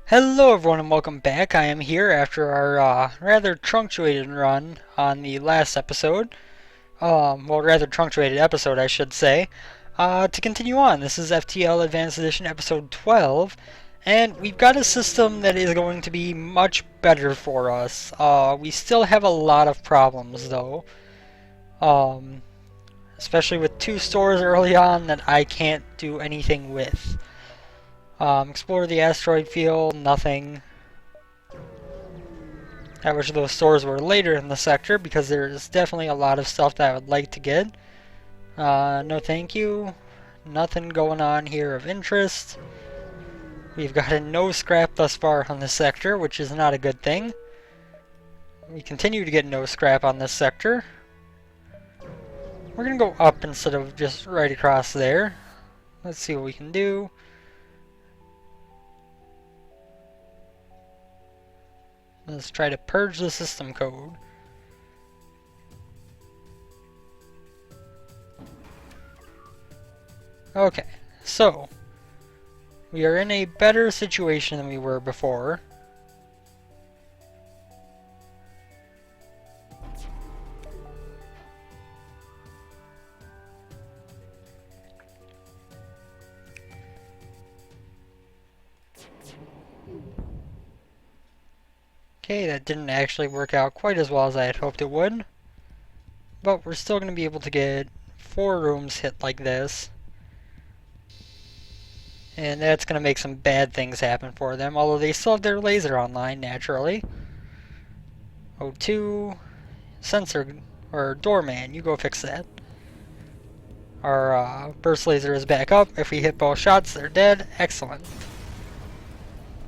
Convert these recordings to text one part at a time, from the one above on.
Hello everyone and welcome back. I am here after our rather truncated run on the last episode. Well, rather truncated episode I should say. To continue on, this is FTL Advanced Edition episode 12, and we've got a system that is going to be much better for us. We still have a lot of problems though, um, especially with two stores early on that I can't do anything with. Explore the asteroid field, nothing. I wish those stores were later in the sector because there's definitely a lot of stuff that I would like to get. No thank you. Nothing going on here of interest. We've gotten no scrap thus far on this sector, which is not a good thing. We continue to get no scrap on this sector. We're going to go up instead of just right across there. Let's see what we can do. Let's try to purge the system code. Okay, so we are in a better situation than we were before. Okay, that didn't actually work out quite as well as I had hoped it would. But we're still going to be able to get 4 rooms hit like this. And that's going to make some bad things happen for them, although they still have their laser online, naturally. O2, sensor, or doorman, you go fix that. Our burst laser is back up. If we hit both shots, they're dead. Excellent.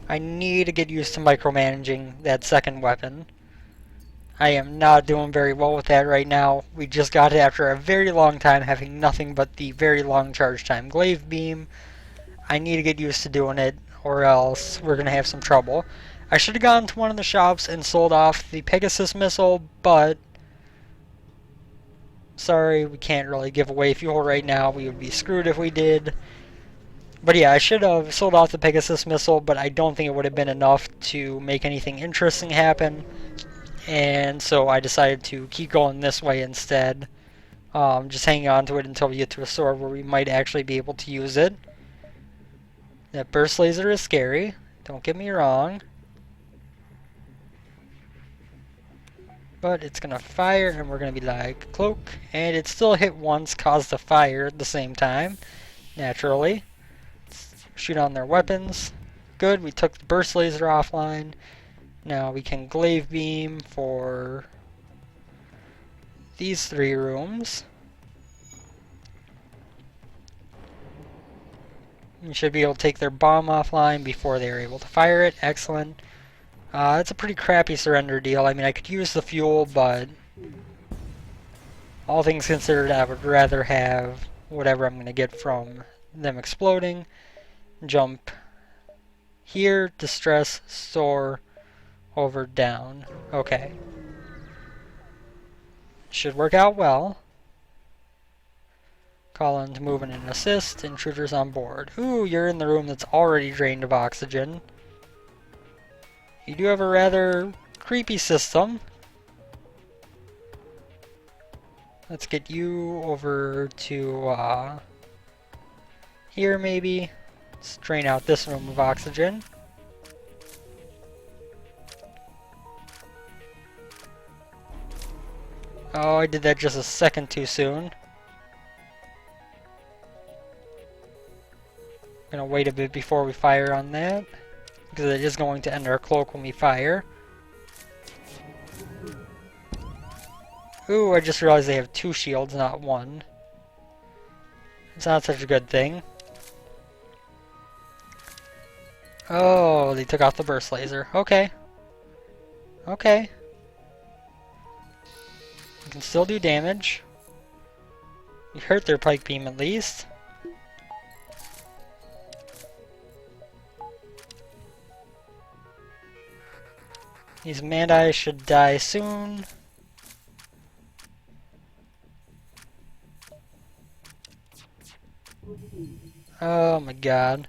I need to get used to micromanaging that second weapon. I am not doing very well with that right now. We just got it after a very long time having nothing but the very long charge time glaive beam. I need to get used to doing it or else we're going to have some trouble. I should have gone to one of the shops and sold off the Pegasus missile, but sorry, we can't really give away fuel right now. We would be screwed if we did. But yeah, I should have sold off the Pegasus missile, but I don't think it would have been enough to make anything interesting happen. And so I decided to keep going this way instead. Just hanging on to it until we get to a store where we might actually be able to use it. That burst laser is scary, don't get me wrong. But it's gonna fire and we're gonna be like, cloak. And it still hit once, caused a fire at the same time, naturally. Shoot on their weapons. Good, we took the burst laser offline. Now we can glaive beam for these 3 rooms. We should be able to take their bomb offline before they are able to fire it. Excellent. It's a pretty crappy surrender deal. I mean, I could use the fuel, but all things considered, I would rather have whatever I'm going to get from them exploding. Jump here, distress, store, over, down. Okay. Should work out well. Call in to move in and assist. Intruders on board. Ooh, you're in the room that's already drained of oxygen. You do have a rather creepy system. Let's get you over to here maybe. Let's drain out this room of oxygen. Oh, I did that just a second too soon. Gonna wait a bit before we fire on that, because it is going to end our cloak when we fire. Ooh, I just realized they have 2 shields, not 1. It's not such a good thing. Oh, they took off the burst laser. Okay. Okay. We can still do damage. We hurt their pike beam at least. These Mandi should die soon. Oh my god.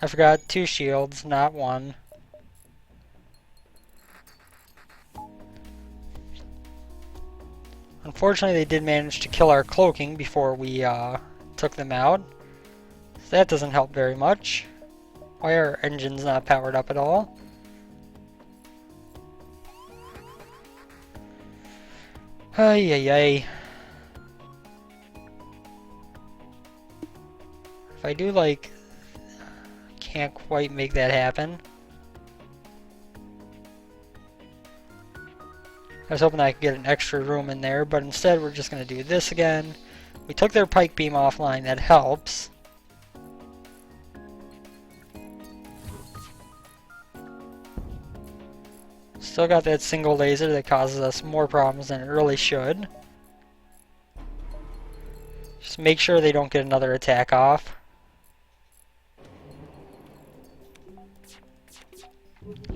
I forgot 2 shields, not 1. Unfortunately, they did manage to kill our cloaking before we took them out. So that doesn't help very much. Why are our engines not powered up at all? Ay ay ay. If I do like... can't quite make that happen. I was hoping I could get an extra room in there, but instead we're just going to do this again. We took their pike beam offline, that helps. Still got that single laser that causes us more problems than it really should. Just make sure they don't get another attack off.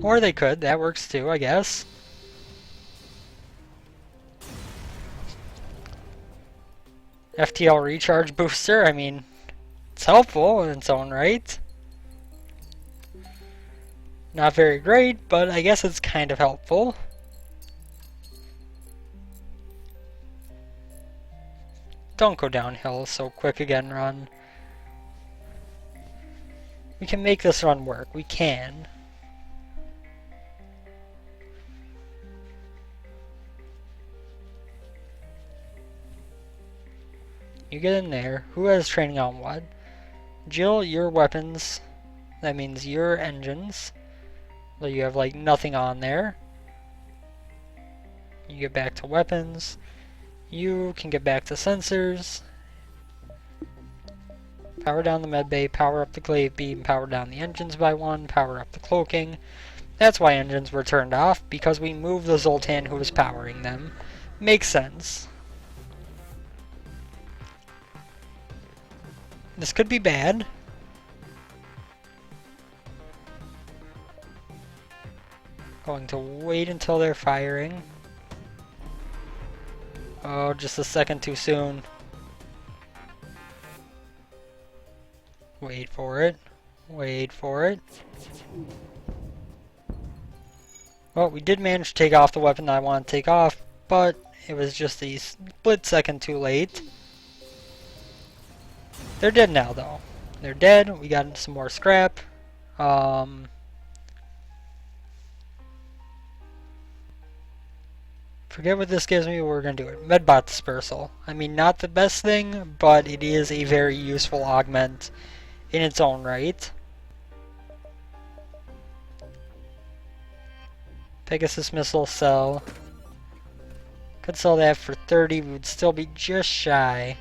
Or they could, that works too, I guess. FTL recharge booster, I mean, it's helpful in its own right. Not very great, but I guess it's kind of helpful. Don't go downhill so quick again, run. We can make this run work, we can. You get in there. Who has training on what? Jill, your weapons. That means your engines. So you have like nothing on there. You get back to weapons. You can get back to sensors. Power down the medbay, power up the glaive beam, power down the engines by 1, power up the cloaking. That's why engines were turned off, because we moved the Zoltan who was powering them. Makes sense. This could be bad. Going to wait until they're firing. Oh, just a second too soon. Wait for it. Wait for it. Well, we did manage to take off the weapon I want to take off, but it was just a split second too late. They're dead now, though. They're dead. We got some more scrap. Forget what this gives me, we're going to do it. Medbot dispersal. I mean, not the best thing, but it is a very useful augment in its own right. Pegasus missile sell. Could sell that for 30, we would still be just shy.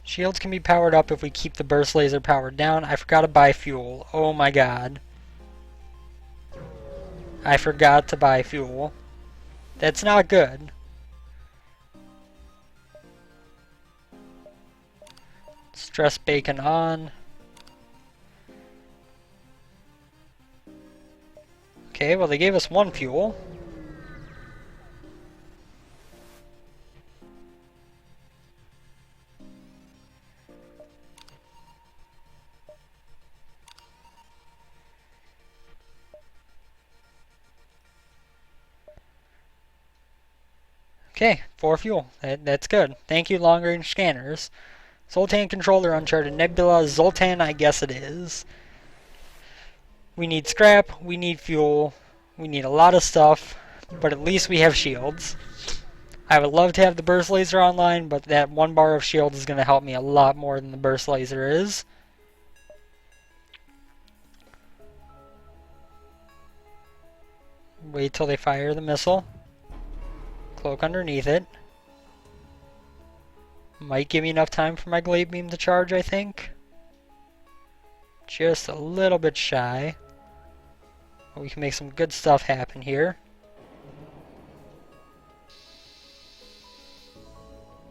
Shields can be powered up if we keep the burst laser powered down. I forgot to buy fuel. Oh my god. I forgot to buy fuel. That's not good. Stress bacon on. Okay, well they gave us 1 fuel. Okay, 4 fuel. That's good. Thank you, long range scanners. Zoltan controller, Uncharted Nebula. Zoltan, I guess it is. We need scrap, we need fuel, we need a lot of stuff, but at least we have shields. I would love to have the burst laser online, but that 1 bar of shield is going to help me a lot more than the burst laser is. Wait till they fire the missile. Cloak underneath it. Might give me enough time for my glaive beam to charge, I think. Just a little bit shy. But we can make some good stuff happen here.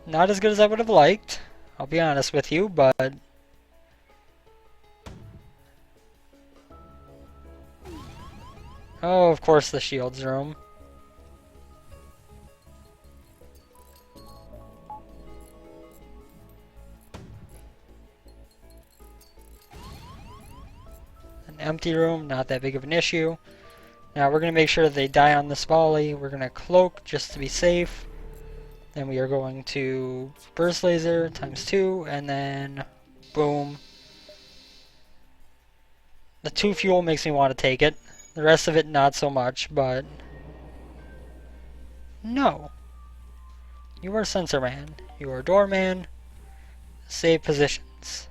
Not as good as I would have liked, I'll be honest with you, but Oh, of course the shields room. An empty room, not that big of an issue. Now we're going to make sure that they die on this volley. We're going to cloak just to be safe. Then we are going to burst laser times 2, and then boom. The 2 fuel makes me want to take it. The rest of it not so much, but no. You are sensor man. You are doorman. Save positions.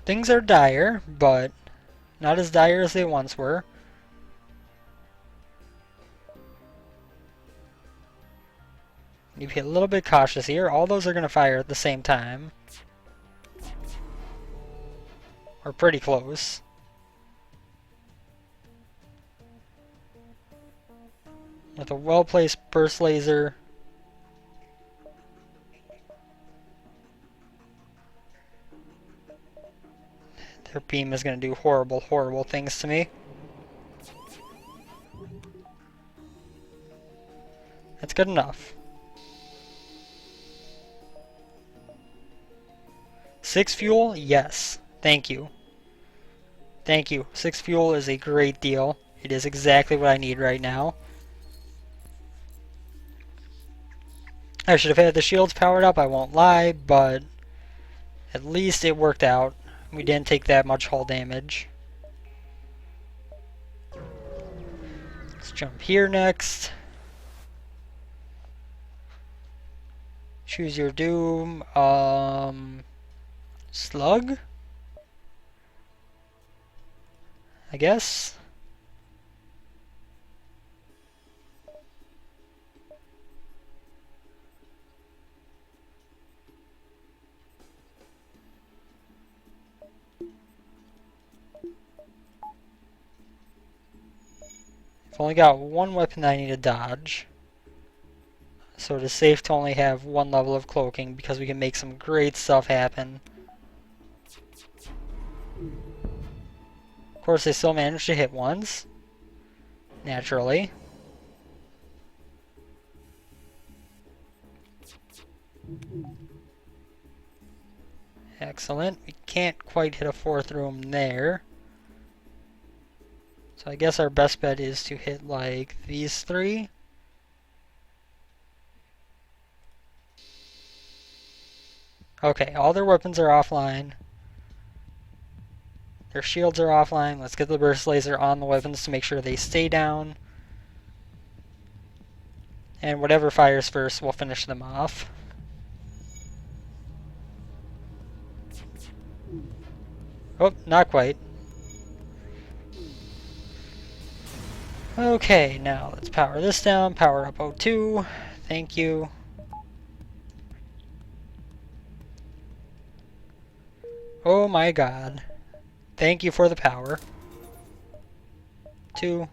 Things are dire, but not as dire as they once were. You get a little bit cautious here. All those are going to fire at the same time. Or pretty close. With a well-placed burst laser. Their beam is going to do horrible, horrible things to me. That's good enough. 6 fuel? Yes. Thank you. Thank you. 6 fuel is a great deal. It is exactly what I need right now. I should have had the shields powered up, I won't lie, but at least it worked out. We didn't take that much hull damage. Let's jump here next. Choose your doom. Slug? I guess. I've only got one weapon that I need to dodge. So it is safe to only have one level of cloaking because we can make some great stuff happen. Of course, they still managed to hit once. Naturally. Excellent. We can't quite hit a 4th room there. So I guess our best bet is to hit like these 3. Okay, all their weapons are offline. Their shields are offline. Let's get the burst laser on the weapons to make sure they stay down. And whatever fires first, we'll finish them off. Oh, not quite. Okay, now let's power this down. Power up O2. Thank you. Oh my god. Thank you for the power. 2.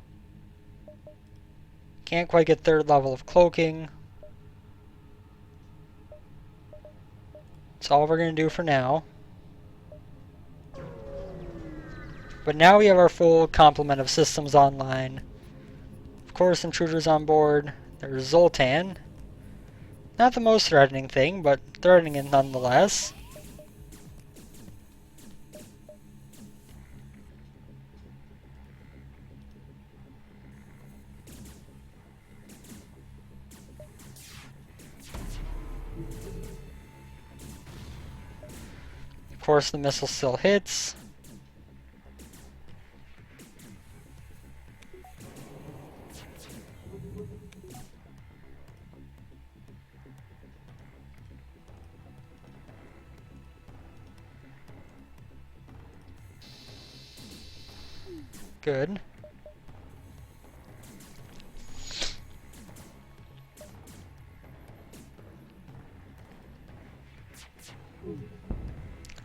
Can't quite get 3rd level of cloaking. That's all we're going to do for now. But now we have our full complement of systems online. Of course, intruders on board. There's Zoltan. Not the most threatening thing, but threatening nonetheless. Of course, the missile still hits. Good.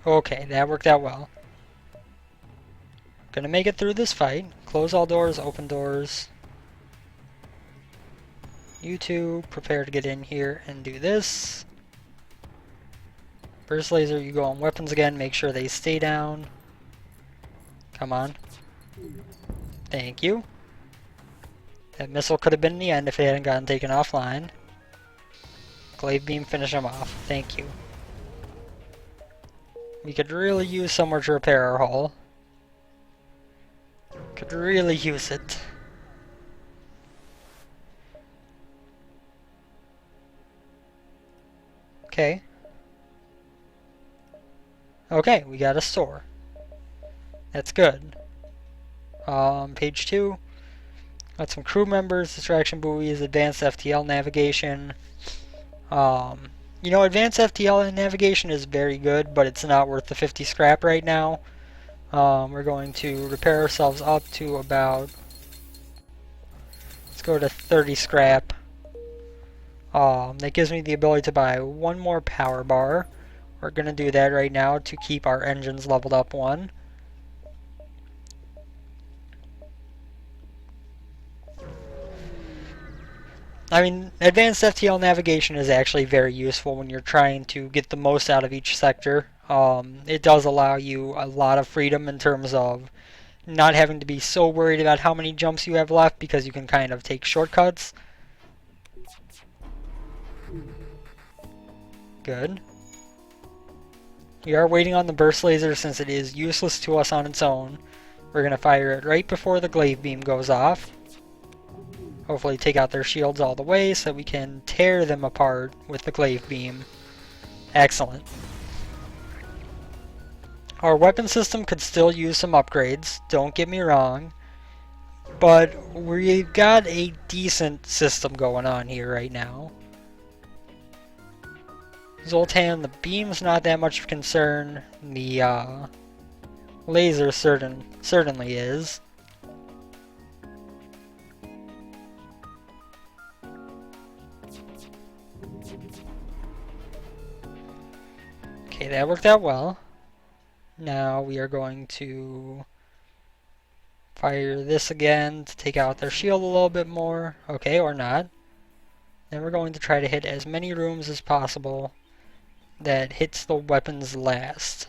Okay, that worked out well. Gonna make it through this fight. Close all doors, open doors. You two prepare to get in here and do this. Burst laser, you go on weapons again, make sure they stay down. Come on. Thank you. That missile could have been in the end if it hadn't gotten taken offline. Glaive beam, finish him off. Thank you. We could really use somewhere to repair our hull. Could really use it. Okay. Okay, we got a store. That's good. Page 2. Got some crew members, distraction buoys, advanced FTL navigation. You know, advanced FTL navigation is very good, but it's not worth the 50 scrap right now. We're going to repair ourselves up to about... Let's go to 30 scrap. That gives me the ability to buy one more power bar. We're going to do that right now to keep our engines leveled up one. I mean, advanced FTL navigation is actually very useful when you're trying to get the most out of each sector. It does allow you a lot of freedom in terms of not having to be so worried about how many jumps you have left because you can kind of take shortcuts. Good. We are waiting on the burst laser since it is useless to us on its own. We're going to fire it right before the glaive beam goes off. Hopefully take out their shields all the way so we can tear them apart with the glaive beam. Excellent. Our weapon system could still use some upgrades, don't get me wrong. But we've got a decent system going on here right now. Zoltan, the beam's not that much of a concern. The laser certainly is. Okay, that worked out well. Now we are going to fire this again to take out their shield a little bit more. Okay, or not. Then we're going to try to hit as many rooms as possible that hits the weapons last.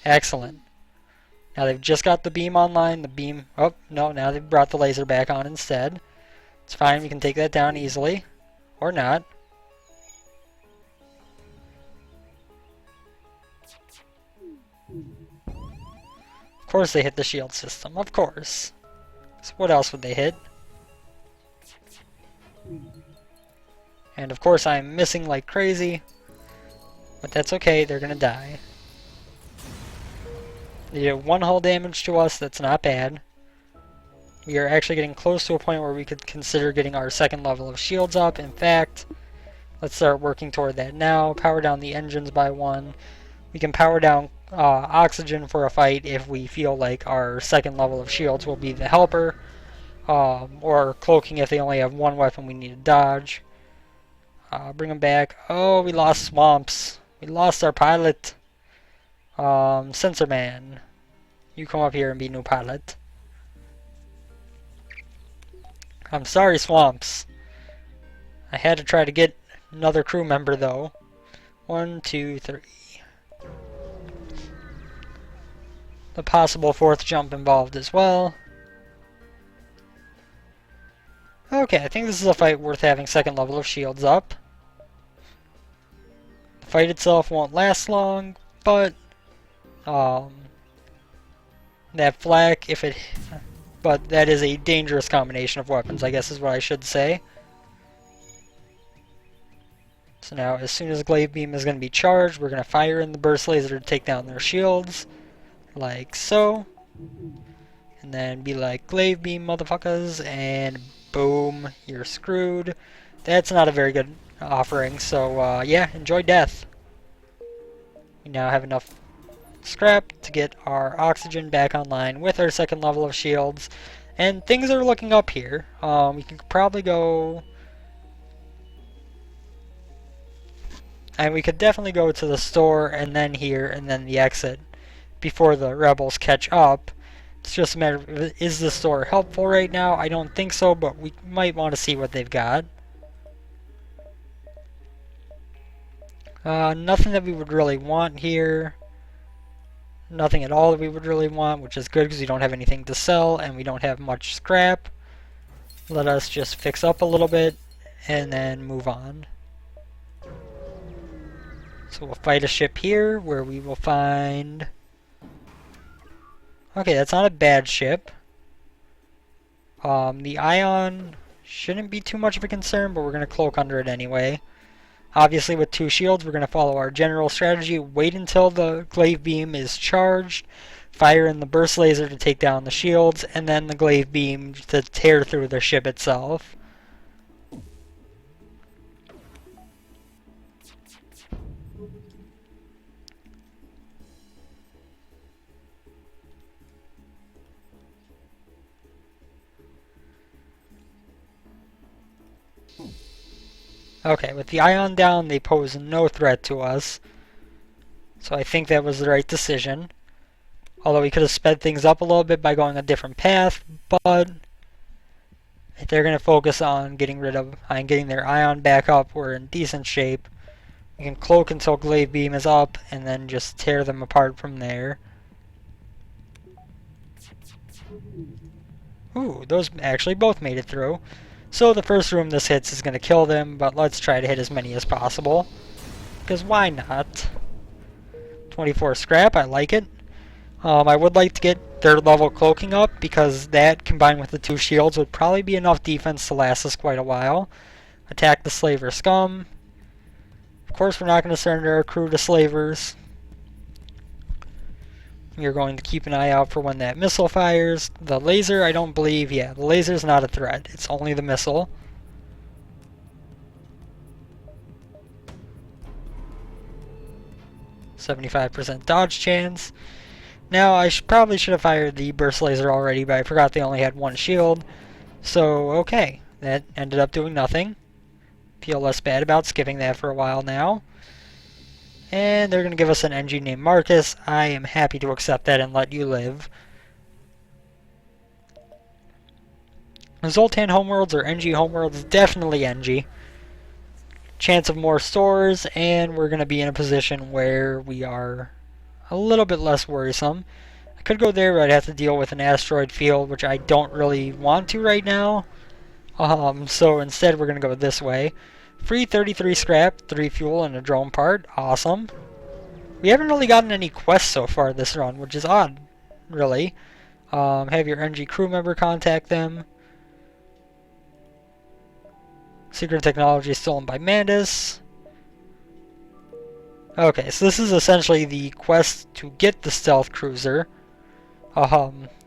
Excellent. Now they've just got the beam online. The beam... Oh, no, now they've brought the laser back on instead. It's fine, we can take that down easily. Or not. Of course they hit the shield system, of course. So what else would they hit? And of course I'm missing like crazy. But that's okay, they're gonna die. They did 1 hull damage to us, that's not bad. We are actually getting close to a point where we could consider getting our 2nd level of shields up. In fact, let's start working toward that now. Power down the engines by 1. We can power down oxygen for a fight if we feel like our 2nd level of shields will be the helper. Or cloaking if they only have 1 weapon we need to dodge. Bring them back. Oh, we lost Swamps. We lost our pilot. Sensor Man. You come up here and be new pilot. I'm sorry, Swamps. I had to try to get another crew member though. 1, 2, 3. The possible 4th jump involved as well. Okay, I think this is a fight worth having 2nd level of shields up. The fight itself won't last long, but that flak, if it... But that is a dangerous combination of weapons, I guess is what I should say. So now, as soon as the glaive beam is going to be charged, we're going to fire in the burst laser to take down their shields. Like so. And then be like, glaive beam, motherfuckers, and boom, you're screwed. That's not a very good offering, so yeah, enjoy death. We now have enough scrap to get our oxygen back online with our 2nd level of shields, and things are looking up here. We can probably go... And we could definitely go to the store, and then here, and then the exit, before the rebels catch up. It's just a matter of, is the store helpful right now? I don't think so, but we might want to see what they've got. Nothing that we would really want here. Nothing at all that we would really want, which is good because we don't have anything to sell and we don't have much scrap. Let us just fix up a little bit and then move on. So we'll fight a ship here where we will find... Okay, that's not a bad ship. The ion shouldn't be too much of a concern, but we're going to cloak under it anyway. Obviously with 2 shields, we're going to follow our general strategy. Wait until the glaive beam is charged. Fire in the burst laser to take down the shields, and then the glaive beam to tear through the ship itself. Okay, with the ion down, they pose no threat to us. So I think that was the right decision. Although we could have sped things up a little bit by going a different path, but if they're going to focus on getting their ion back up, we're in decent shape. We can cloak until glaive beam is up, and then just tear them apart from there. Ooh, those actually both made it through. So the first room this hits is going to kill them, but let's try to hit as many as possible. Because why not? 24 scrap, I like it. I would like to get 3rd level cloaking up, because that combined with the 2 shields would probably be enough defense to last us quite a while. Attack the slaver scum. Of course we're not going to surrender our crew to slavers. You're going to keep an eye out for when that missile fires. The laser, I don't believe, yeah, the laser's not a threat. It's only the missile. %75 dodge chance. Now, I probably should have fired the burst laser already, but I forgot they only had 1 shield. So, okay, that ended up doing nothing. Feel less bad about skipping that for a while now. And they're going to give us an NG named Marcus. I am happy to accept that and let you live. Zoltan homeworlds or NG homeworlds? Definitely NG. Chance of more stores, and we're going to be in a position where we are a little bit less worrisome. I could go there, but I'd have to deal with an asteroid field, which I don't really want to right now. So instead we're going to go this way. Free 33 scrap, 3 fuel, and a drone part. Awesome. We haven't really gotten any quests so far this run, which is odd, really. Have your NG crew member contact them. Secret technology stolen by Mentos. Okay, so this is essentially the quest to get the stealth cruiser.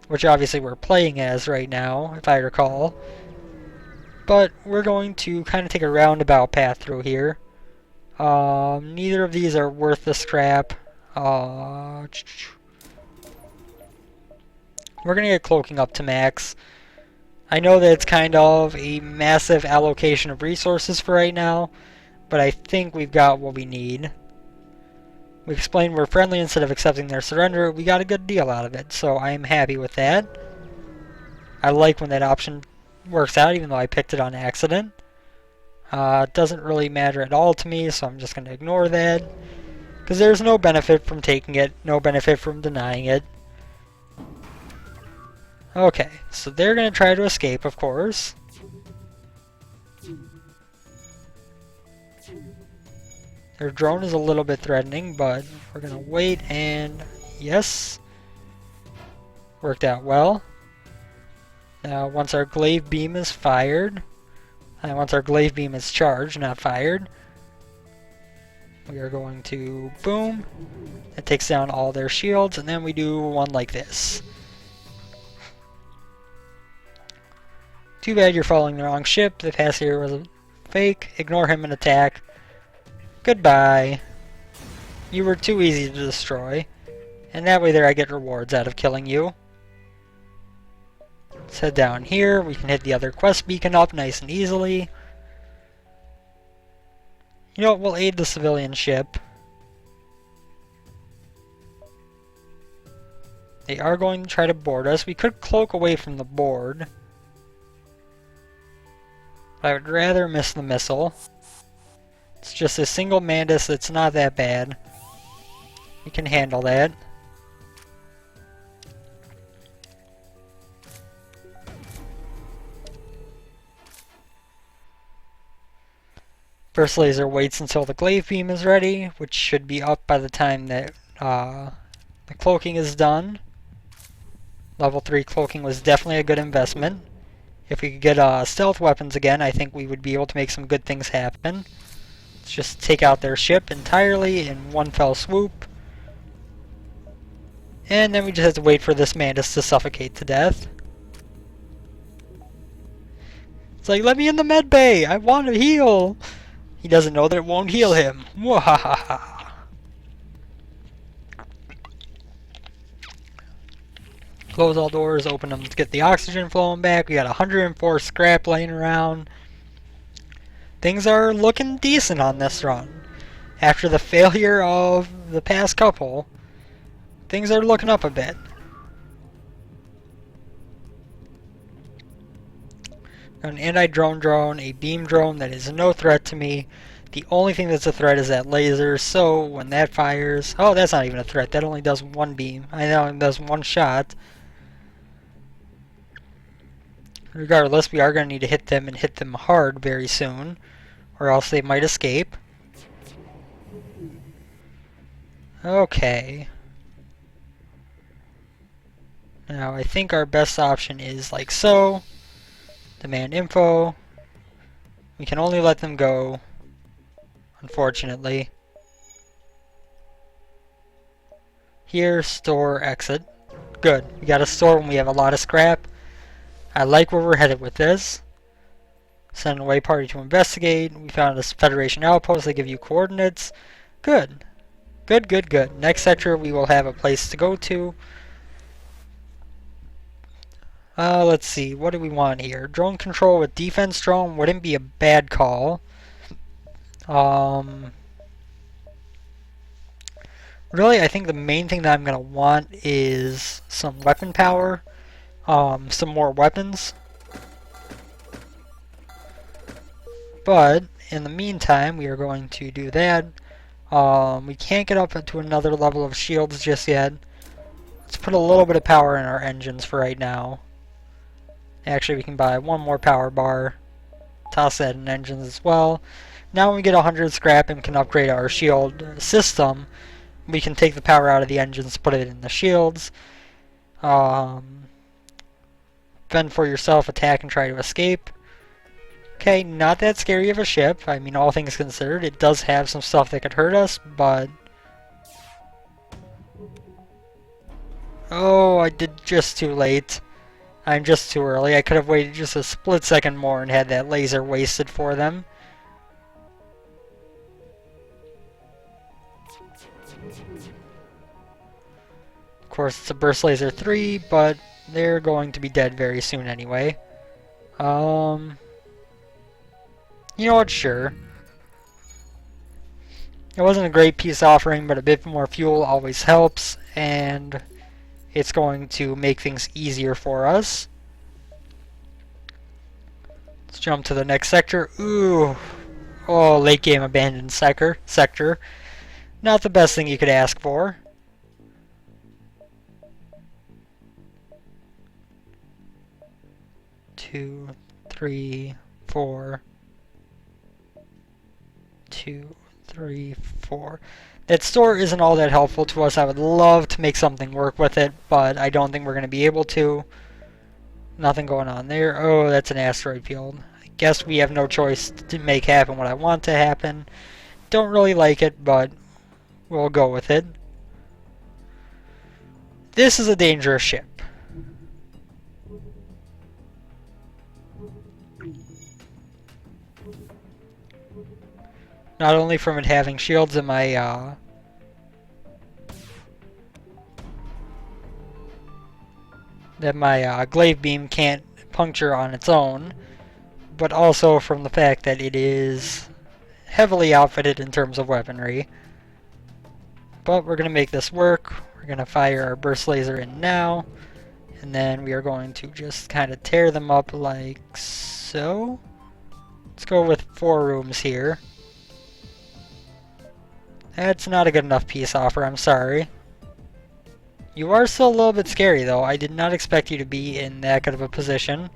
Which obviously we're playing as right now, if I recall. But we're going to kind of take a roundabout path through here. Neither of these are worth the scrap. We're going to get cloaking up to max. I know that it's kind of a massive allocation of resources for right now, but I think we've got what we need. We explained we're friendly instead of accepting their surrender. We got a good deal out of it, so I am happy with that. I like when that option works out, even though I picked it on accident. It doesn't really matter at all to me, so I'm just going to ignore that. Because there's no benefit from taking it, no benefit from denying it. Okay, so they're going to try to escape, of course. Their drone is a little bit threatening, but we're going to wait and... Yes! Worked out well. Now, once our glaive beam is fired, and once our glaive beam is charged, not fired, we are going to boom. It takes down all their shields, and then we do one like this. Too bad you're following the wrong ship. The passenger was a fake. Ignore him and attack. Goodbye. You were too easy to destroy. And that way there I get rewards out of killing you. Let's head down here. We can hit the other quest beacon up nice and easily. You know what? We'll aid the civilian ship. They are going to try to board us. We could cloak away from the board. But I would rather miss the missile. It's just a single Mantis that's not that bad. We can handle that. Burst Laser waits until the Glaive Beam is ready, which should be up by the time that the cloaking is done. Level 3 cloaking was definitely a good investment. If we could get stealth weapons again, I think we would be able to make some good things happen. Let's just take out their ship entirely in one fell swoop. And then we just have to wait for this Mantis to suffocate to death. It's like, let me in the med bay! I want to heal! He doesn't know that it won't heal him. Mwahaha! Close all doors, open them to get the oxygen flowing back. We got 104 scrap laying around. Things are looking decent on this run. After the failure of the past couple, things are looking up a bit. An anti-drone drone, a beam drone that is no threat to me. The only thing that's a threat is that laser, so when that fires... Oh, that's not even a threat. That only does one beam. I know it does one shot. Regardless, we are going to need to hit them and hit them hard very soon, or else they might escape. Okay. Now, I think our best option is like so. Demand info. We can only let them go, unfortunately. Here, store, exit. Good. We got a store when we have a lot of scrap. I like where we're headed with this. Send away party to investigate. We found this Federation outpost. They give you coordinates. Good. Good, good, good. Next sector, we will have a place to go to. Let's see. What do we want here? Drone control with defense drone wouldn't be a bad call. Really, I think the main thing that I'm going to want is some weapon power. Some more weapons. But in the meantime, we are going to do that. We can't get up to another level of shields just yet. Let's put a little bit of power in our engines for right now. Actually, we can buy one more power bar. Toss that in engines as well. Now when we get 100 scrap and can upgrade our shield system, we can take the power out of the engines, put it in the shields. Fend for yourself, attack, and try to escape. Okay, not that scary of a ship. I mean, all things considered, it does have some stuff that could hurt us, but... Oh, I did just too late. I'm just too early. I could have waited just a split second more and had that laser wasted for them. Of course, it's a Burst Laser 3, but they're going to be dead very soon anyway. You know what, sure. It wasn't a great peace offering, but a bit more fuel always helps, and it's going to make things easier for us. Let's jump to the next sector. Ooh. Oh, late game abandoned sector. Not the best thing you could ask for. Two, three, four. 2, 3, 4. That store isn't all that helpful to us. I would love to make something work with it, but I don't think we're going to be able to. Nothing going on there. Oh, that's an asteroid field. I guess we have no choice to make happen what I want to happen. Don't really like it, but we'll go with it. This is a dangerous ship. Not only from it having shields in my that my glaive beam can't puncture on its own, but also from the fact that it is heavily outfitted in terms of weaponry. But we're going to make this work. We're going to fire our burst laser in now, and then we are going to just kind of tear them up like so. Let's go with 4 rooms here. That's not a good enough peace offer, I'm sorry. You are still a little bit scary though. I did not expect you to be in that good of a position.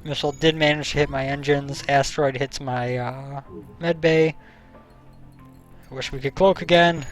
Missile did manage to hit my engines. Asteroid hits my med bay. I wish we could cloak again.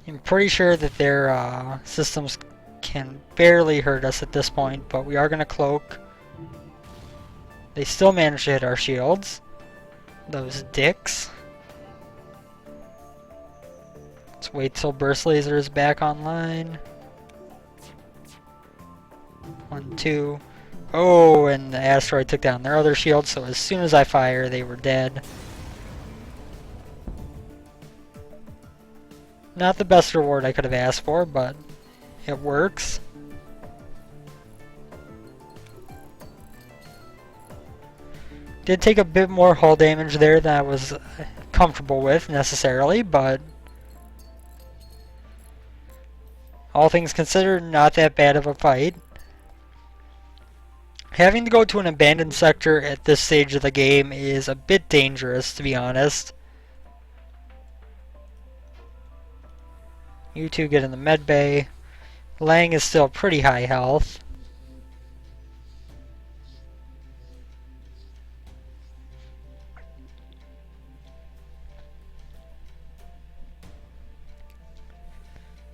I'm pretty sure that their systems can barely hurt us at this point, but we are going to cloak. They still manage to hit our shields. Those dicks. Let's wait till Burst Laser is back online. 1, 2. Oh, and the asteroid took down their other shield, so as soon as I fire, they were dead. Not the best reward I could have asked for, but it works. Did take a bit more hull damage there than I was comfortable with, necessarily, but all things considered, not that bad of a fight. Having to go to an abandoned sector at this stage of the game is a bit dangerous, to be honest. You two get in the med bay. Lang is still pretty high health.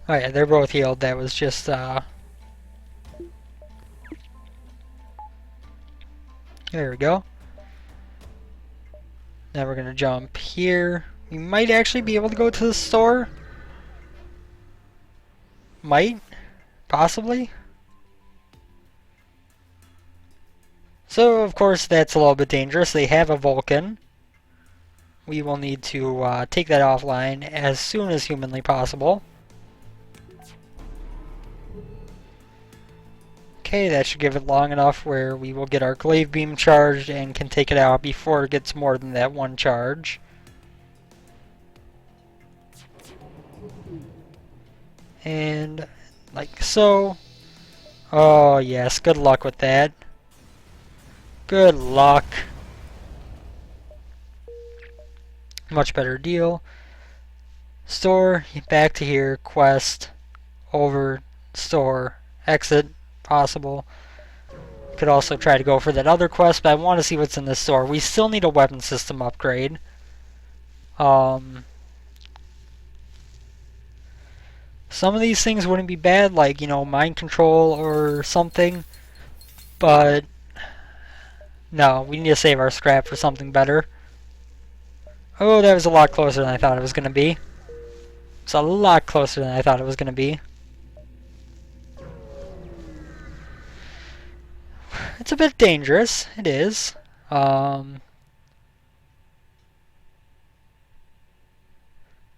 Oh yeah, they're both healed. That was just there we go. Now we're gonna jump here. We might actually be able to go to the store. Might. Possibly. So, of course, that's a little bit dangerous. They have a Vulcan. We will need to take that offline as soon as humanly possible. Okay, that should give it long enough where we will get our glaive beam charged and can take it out before it gets more than that one charge. And like so. Oh yes, good luck with that. Good luck. Much better deal. Store, back to here, quest, over, store, exit, possible. Could also try to go for that other quest, but I want to see what's in this store. We still need a weapon system upgrade. Some of these things wouldn't be bad, like, you know, mind control or something. But no, we need to save our scrap for something better. Oh, that was a lot closer than I thought it was going to be. It's a lot closer than I thought it was going to be. It's a bit dangerous. It is.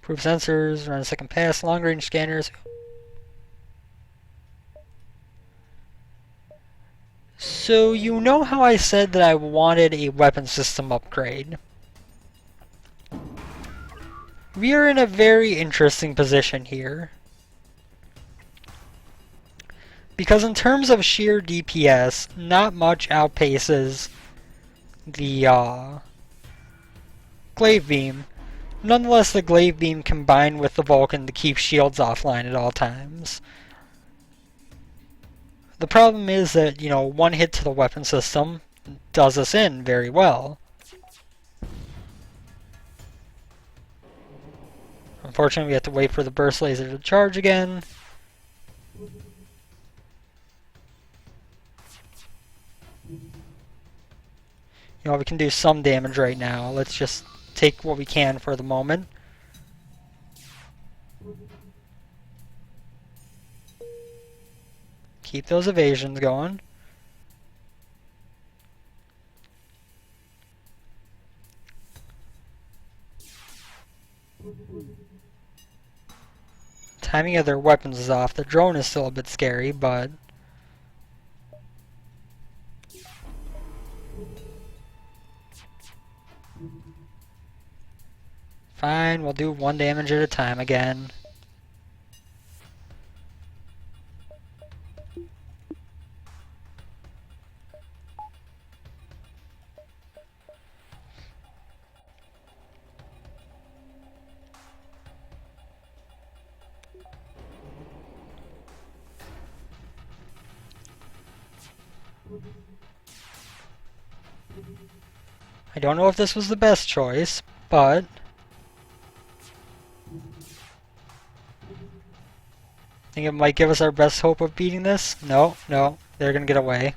Proof sensors, run a second pass, long range scanners. So you know how I said that I wanted a weapon system upgrade? We are in a very interesting position here. Because in terms of sheer DPS, not much outpaces the glaive beam. Nonetheless, the glaive beam combined with the Vulcan to keep shields offline at all times. The problem is that, you know, one hit to the weapon system does us in very well. Unfortunately, we have to wait for the burst laser to charge again. You know, we can do some damage right now. Let's just take what we can for the moment. Keep those evasions going. Timing of their weapons is off. The drone is still a bit scary, but... Fine, we'll do 1 damage at a time again. I don't know if this was the best choice, but... I think it might give us our best hope of beating this. No, no, they're gonna get away.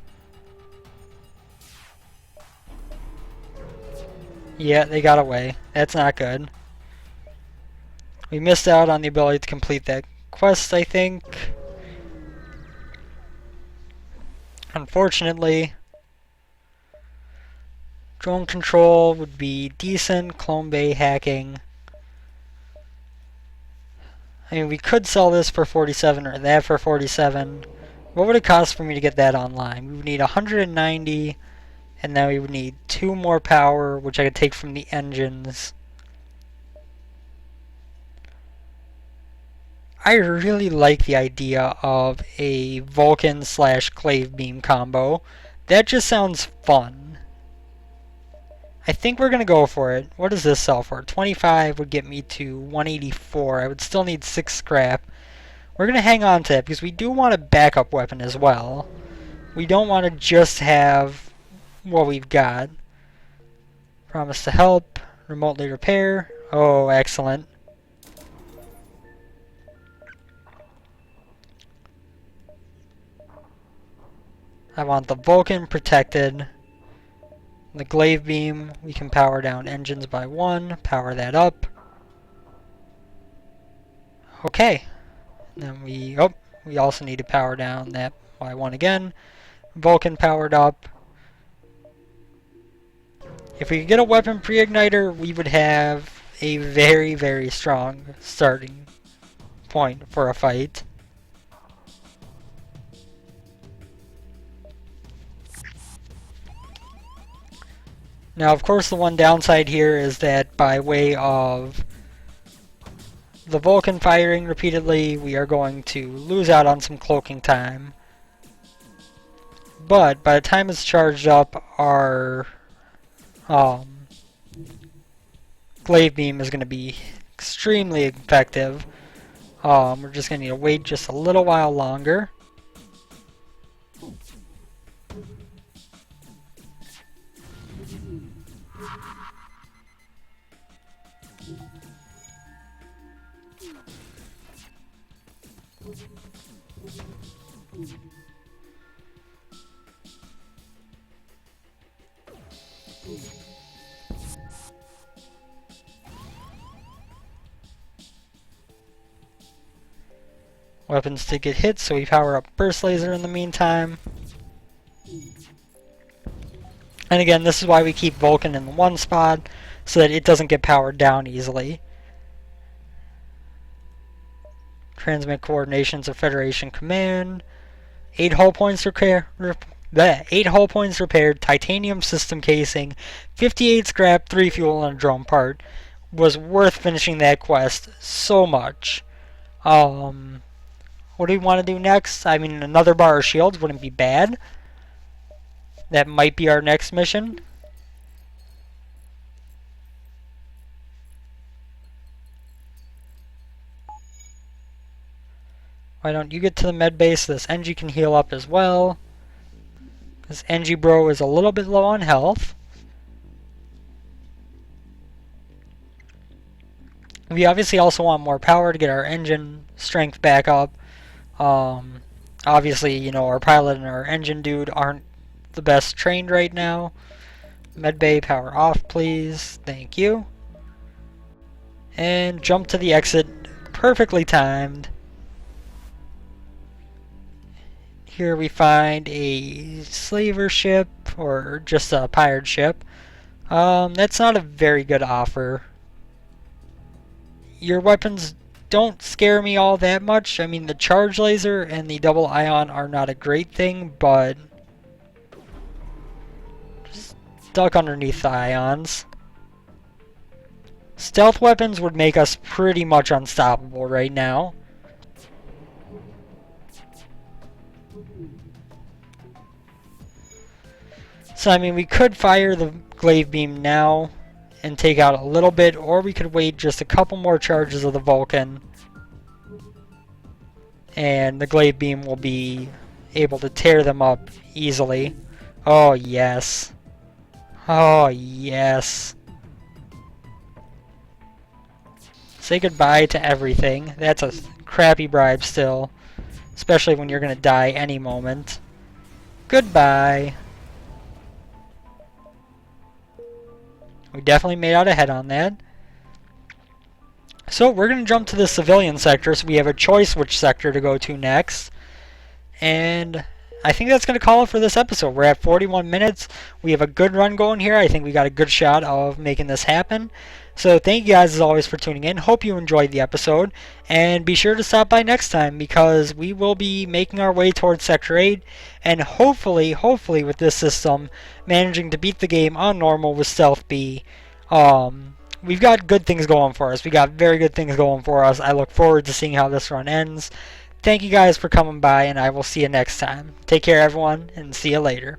Yeah, they got away. That's not good. We missed out on the ability to complete that quest, I think. Unfortunately. Drone control would be decent. Clone Bay hacking. I mean, we could sell this for 47 or that for 47. What would it cost for me to get that online? We would need 190, and then we would need 2 more power, which I could take from the engines. I really like the idea of a Vulcan slash Glaive Beam combo. That just sounds fun. I think we're going to go for it. What does this sell for? 25 would get me to 184. I would still need 6 scrap. We're going to hang on to that because we do want a backup weapon as well. We don't want to just have what we've got. Promise to help. Remotely repair. Oh, excellent. I want the Vulcan protected. The Glaive Beam, we can power down engines by 1, power that up. Okay. Then we also need to power down that by 1 again. Vulcan powered up. If we could get a weapon pre-igniter, we would have a very, very strong starting point for a fight. Now, of course, the one downside here is that by way of the Vulcan firing repeatedly, we are going to lose out on some cloaking time. But by the time it's charged up, our Glaive Beam is going to be extremely effective. We're just going to need to wait just a little while longer. Weapons did get hit, so we power up Burst Laser in the meantime. And again, this is why we keep Vulcan in the one spot, so that it doesn't get powered down easily. Transmit coordinations of Federation Command. 8 hull points repaired. 8 hull points repaired. Titanium system casing. 58 scrap. 3 fuel and a drone part. Was worth finishing that quest so much. What do we want to do next? I mean, another bar of shields wouldn't be bad. That might be our next mission. Why don't you get to the med base so this NG can heal up as well? This NG bro is a little bit low on health. We obviously also want more power to get our engine strength back up. Obviously, you know, our pilot and our engine dude aren't the best trained right now. Medbay power off, please. Thank you. And jump to the exit. Perfectly timed. Here we find a slaver ship, or just a pirate ship. That's not a very good offer. your weapons don't scare me all that much. I mean, the charge laser and the double ion are not a great thing, but just duck underneath the ions. Stealth weapons would make us pretty much unstoppable right now. So, I mean, we could fire the glaive beam now and take out a little bit, or we could wait just a couple more charges of the Vulcan, and the glaive beam will be able to tear them up easily. Oh, yes. Oh, yes. Say goodbye to everything. That's a crappy bribe still, especially when you're going to die any moment. Goodbye. We definitely made out ahead on that. So we're going to jump to the civilian sector, so we have a choice which sector to go to next. And I think that's going to call it for this episode. We're at 41 minutes. We have a good run going here. I think we got a good shot of making this happen. So thank you guys as always for tuning in. Hope you enjoyed the episode. And be sure to stop by next time, because we will be making our way towards Sector 8. And hopefully with this system, managing to beat the game on normal with Stealth B. We've got good things going for us. We got very good things going for us. I look forward to seeing how this run ends. Thank you guys for coming by, and I will see you next time. Take care, everyone, and see you later.